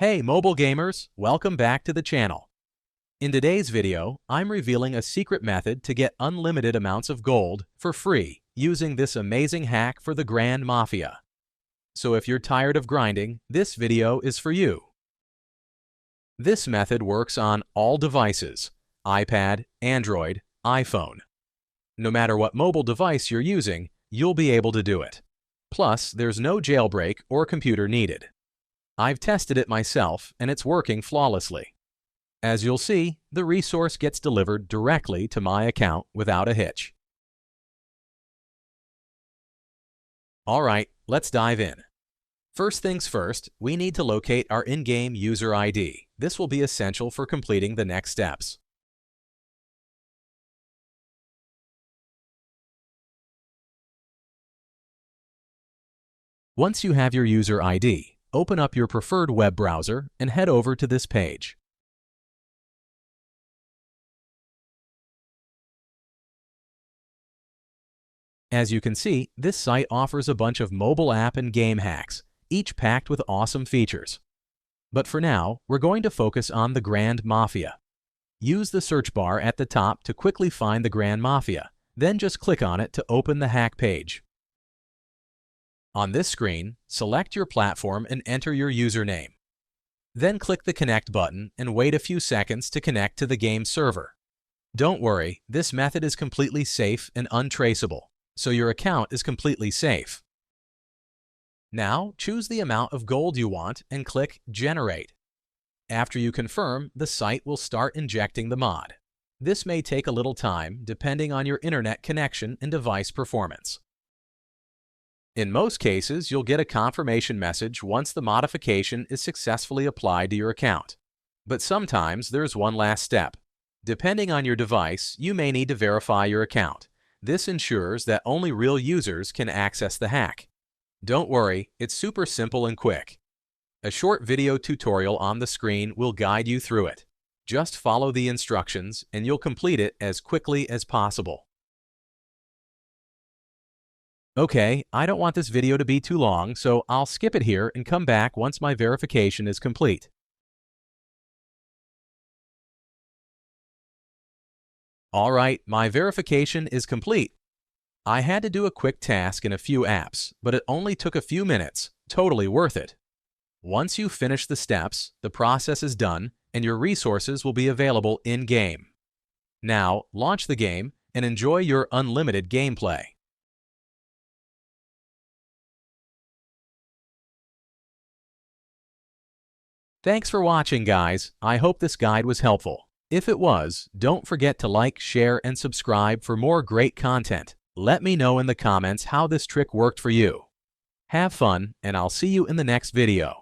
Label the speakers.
Speaker 1: Hey mobile gamers, welcome back to the channel. In today's video, I'm revealing a secret method to get unlimited amounts of gold for free using this amazing hack for the Grand Mafia. So if you're tired of grinding, this video is for you. This method works on all devices: iPad, Android, iPhone. No matter what mobile device you're using, you'll be able to do it. Plus, there's no jailbreak or computer needed. I've tested it myself, and it's working flawlessly. As you'll see, the resource gets delivered directly to my account without a hitch. Alright, let's dive in. First things first, we need to locate our in-game user ID. This will be essential for completing the next steps. Once you have your user ID, open up your preferred web browser and head over to this page. As you can see, this site offers a bunch of mobile app and game hacks, each packed with awesome features. But for now, we're going to focus on the Grand Mafia. Use the search bar at the top to quickly find the Grand Mafia, then just click on it to open the hack page. On this screen, select your platform and enter your username. Then click the Connect button and wait a few seconds to connect to the game server. Don't worry, this method is completely safe and untraceable, so your account is completely safe. Now, choose the amount of gold you want and click Generate. After you confirm, the site will start injecting the mod. This may take a little time depending on your internet connection and device performance. In most cases, you'll get a confirmation message once the modification is successfully applied to your account. But sometimes there's one last step. Depending on your device, you may need to verify your account. This ensures that only real users can access the hack. Don't worry, it's super simple and quick. A short video tutorial on the screen will guide you through it. Just follow the instructions and you'll complete it as quickly as possible. Okay, I don't want this video to be too long, so I'll skip it here and come back once my verification is complete. Alright, my verification is complete. I had to do a quick task in a few apps, but it only took a few minutes. Totally worth it. Once you finish the steps, the process is done and your resources will be available in-game. Now, launch the game and enjoy your unlimited gameplay. Thanks for watching, guys. I hope this guide was helpful. If it was, don't forget to like, share, and subscribe for more great content. Let me know in the comments how this trick worked for you. Have fun, and I'll see you in the next video.